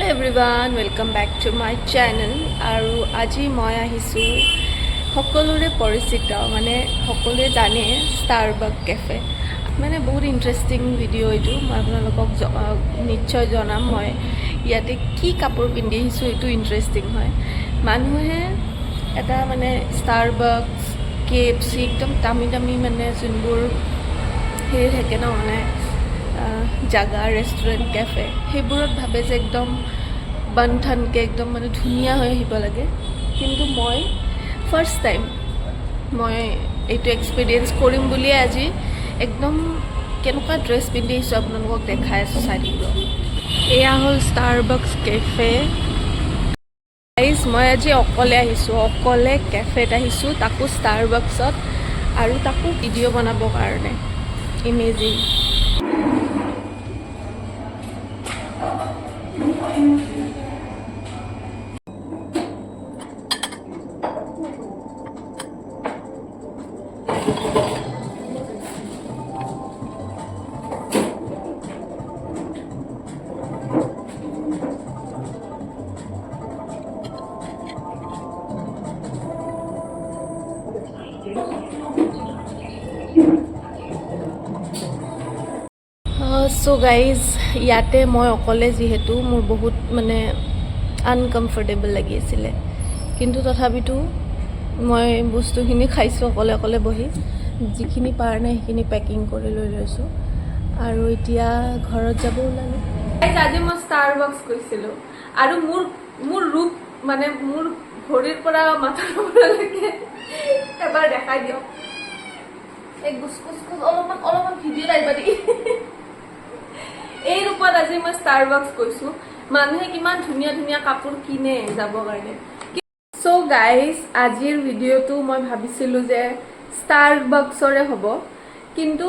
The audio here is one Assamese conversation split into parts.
Hello everyone, welcome back to my channel. আৰু আজি মই আহিছো সকলোৰে পৰিচিত মানে সকলোৱে জানে ষ্টাৰবাক কেফে মানে বহুত ইন্টাৰেষ্টিং ভিডিঅ' এইটো মই আপোনালোকক নিশ্চয় জনাম মই ইয়াতে কি কাপোৰ পিন্ধি আহিছো এইটো ইন্টাৰেষ্টিং হয় মানুহে এটা মানে ষ্টাৰবাকছ KFC একদম দামী দামী মানে যোনবোৰ হেৰি থাকে ন মানে জাগা ৰেষ্টুৰেণ্ট কেফে সেইবোৰত ভাবে যে একদম বনঠানকৈ একদম মানে ধুনীয়া হৈ আহিব লাগে কিন্তু মই ফাৰ্ষ্ট টাইম মই এইটো এক্সপিৰিয়েঞ্চ কৰিম বুলিয়ে আজি একদম কেনেকুৱা ড্ৰেছ পিন্ধি আহিছোঁ আপোনালোকক দেখাই আছোঁ চাই থাকিব এয়া হ'ল ষ্টাৰবাকছ কেফে গাইজ মই আজি অকলে আহিছোঁ অকলে কেফেত আহিছোঁ তাকো ষ্টাৰবাকছত আৰু তাকো ভিডিঅ' বনাবৰ কাৰণে ইমেজিং সো গাইজ ইয়াতে মই অকলে যিহেতু মোৰ বহুত মানে আনকমফৰ্টেবল লাগি আছিলে কিন্তু তথাপিতো মই বস্তুখিনি খাইছোঁ অকলে অকলে বহি যিখিনি পাৰ নাই সেইখিনি পেকিং কৰি লৈ লৈছোঁ আৰু এতিয়া ঘৰত যাব ওলালোঁ আজি মই ষ্টাৰবাকছ গৈছিলোঁ আৰু মোৰ ৰূপ মানে মোৰ ভৰিৰ পৰা মাথাৰ ওপৰলৈকে এবাৰ দেখাই দিয়ক এক গুচ অলপমান ভিডিঅ'ত আহিবা নেকি এই ৰূপত আজি মই ষ্টাৰবাকছ গৈছোঁ মানুহে কিমান ধুনীয়া ধুনীয়া কাপোৰ কিনে যাবৰ কাৰণে সো গাইজ আজিৰ ভিডিঅ'টো মই ভাবিছিলোঁ যে ষ্টাৰবাকছৰে হ'ব কিন্তু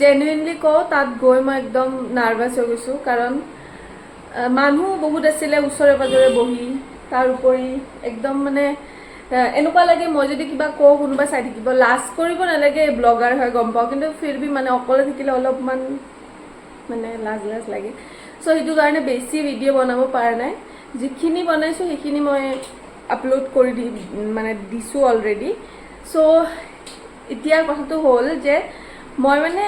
জেনুইনলি কওঁ তাত গৈ মই একদম নাৰ্ভাছ হৈ গৈছোঁ কাৰণ মানুহ বহুত আছিলে ওচৰে পাজৰে বহি তাৰ উপৰি একদম মানে এনেকুৱা লাগে মই যদি কিবা কওঁ কোনোবা চাই থাকিব লাজ কৰিব নালাগে ব্লগাৰ হয় গম পাওঁ কিন্তু ফিৰবি মানে অকলে থাকিলে অলপমান মানে লাজ লাগে চ' সেইটো কাৰণে বেছি ভিডিঅ' বনাব পৰা নাই যিখিনি বনাইছোঁ সেইখিনি মই আপলোড কৰি মানে দিছোঁ অলৰেডি চ' এতিয়া কথাটো হ'ল যে মই মানে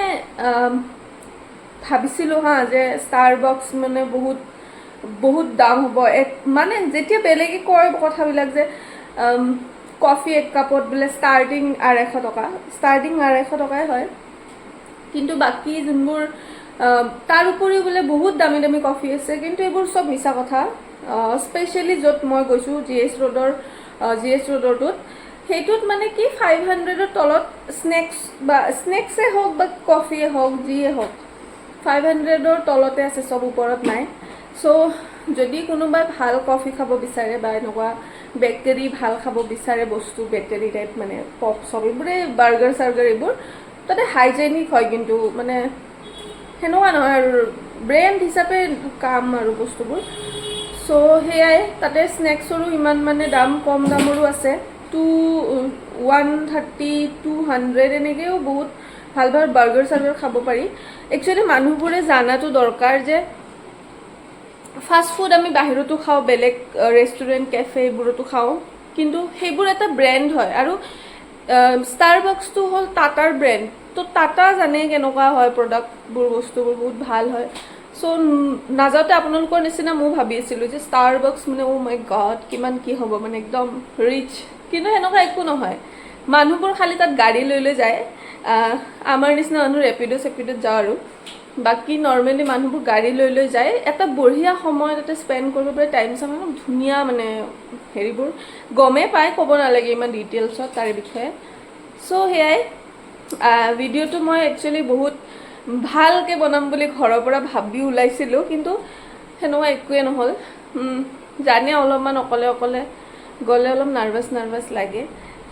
ভাবিছিলোঁ যে ষ্টাৰবাকছ মানে বহুত দাম হ'ব মানে যেতিয়া বেলেগে কয় কথাবিলাক যে কফি এক কাপত বোলে ষ্টাৰ্টিং 250 টকা ষ্টাৰ্টিং 250 টকাই হয় কিন্তু বাকী যোনবোৰ তাৰ উপৰিও বোলে বহুত দামী দামী কফি আছে কিন্তু এইবোৰ চব মিছা কথা স্পেচিয়েলি য'ত মই গৈছোঁ GS ৰোডৰটোত সেইটোত মানে কি 500ৰ তলত স্নেক্সে হওক বা কফিয়ে হওক যিয়ে হওক 500ৰ তলতে আছে চব ওপৰত নাই চ' যদি কোনোবাই ভাল কফি খাব বিচাৰে বা এনেকুৱা বেকাৰী ভাল খাব বিচাৰে বস্তু বেকাৰী টাইপ মানে পপ চপ এইবোৰে বাৰ্গাৰ চাৰ্গাৰ এইবোৰ তাতে হাইজেনিক হয় কিন্তু মানে সেনেকুৱা নহয় আৰু ব্ৰেণ্ড হিচাপে কাম আৰু বস্তুবোৰ চ' সেয়াই তাতে স্নেক্সৰো ইমান মানে দাম কম দামৰো আছে 130 200 এনেকৈও বহুত ভাল ভাল বাৰ্গাৰ চাৰ্গাৰ খাব পাৰি একচুৱেলি মানুহবোৰে জানাটো দৰকাৰ যে ফাষ্ট ফুড আমি বাহিৰতো খাওঁ বেলেগ ৰেষ্টুৰেণ্ট কেফে এইবোৰতো খাওঁ কিন্তু সেইবোৰ এটা ব্ৰেণ্ড হয় আৰু ষ্টাৰবাকছটো হ'ল টাটাৰ ব্ৰেণ্ড তো টাটা জানে কেনেকুৱা হয় প্ৰডাক্টবোৰ বস্তুবোৰ বহুত ভাল হয় চ' নাযাওঁতে আপোনালোকৰ নিচিনা মই ভাবি আছিলোঁ যে ষ্টাৰবাকছ মানে অ' মাই গড কিমান কি হ'ব মানে একদম ৰিচ কিন্তু সেনেকুৱা একো নহয় মানুহবোৰ খালি তাত গাড়ী লৈ যায় আমাৰ নিচিনা মানুহ ৰেপিডো চেপিডোত যাওঁ আৰু বাকী নৰ্মেলি মানুহবোৰ গাড়ী লৈ যায় এটা বঢ়িয়া সময় তাতে স্পেণ্ড কৰিব পাৰে টাইম চাম ধুনীয়া মানে হেৰিবোৰ গমেই পায় ক'ব নালাগে ইমান ডিটেইলছত তাৰে বিষয়ে চ' সেয়াই ভিডিঅ'টো মই একচুৱেলি বহুত ভালকৈ বনাম বুলি ঘৰৰ পৰা ভাবি ওলাইছিলোঁ কিন্তু সেনেকুৱা একোৱে নহ'ল জানে অলপমান অকলে গ'লে অলপ নাৰ্ভাছ লাগে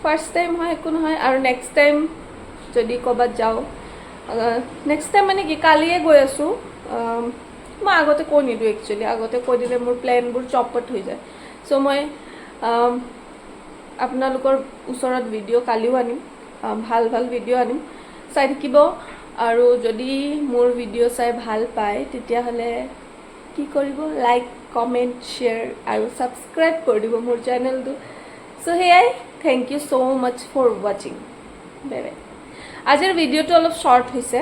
ফাৰ্ষ্ট টাইম হয় একো নহয় আৰু নেক্সট টাইম যদি ক'ৰবাত যাওঁ নেক্সট টাইম মানে কি কালিয়ে গৈ আছোঁ মই আগতে কৈ নিদিওঁ একচুৱেলি আগতে কৈ দিলে মোৰ প্লেনবোৰ চপট হৈ যায় চ' মই আপোনালোকৰ ওচৰত ভিডিঅ' কালিও আনিম ভাল ভিডিঅ' আনিম চাই থাকিব আৰু যদি মোৰ ভিডিঅ' চাই ভাল পায় তেতিয়াহ'লে কি কৰিব লাইক কমেণ্ট শ্বেয়াৰ আৰু ছাবস্ক্ৰাইব কৰি দিব মোৰ চেনেলটো চ' সেয়াই thank you so' much for ৱাচিং বাই বাই আজিৰ ভিডিঅ'টো অলপ শ্বৰ্ট হৈছে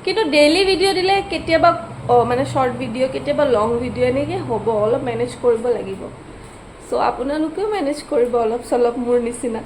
কিন্তু ডেইলি ভিডিঅ' দিলে কেতিয়াবা মানে শ্বৰ্ট ভিডিঅ' কেতিয়াবা লং ভিডিঅ' এনেকৈ হ'ব অলপ মেনেজ কৰিব লাগিব চ' আপোনালোকেও মেনেজ কৰিব অলপ চলপ মোৰ নিচিনা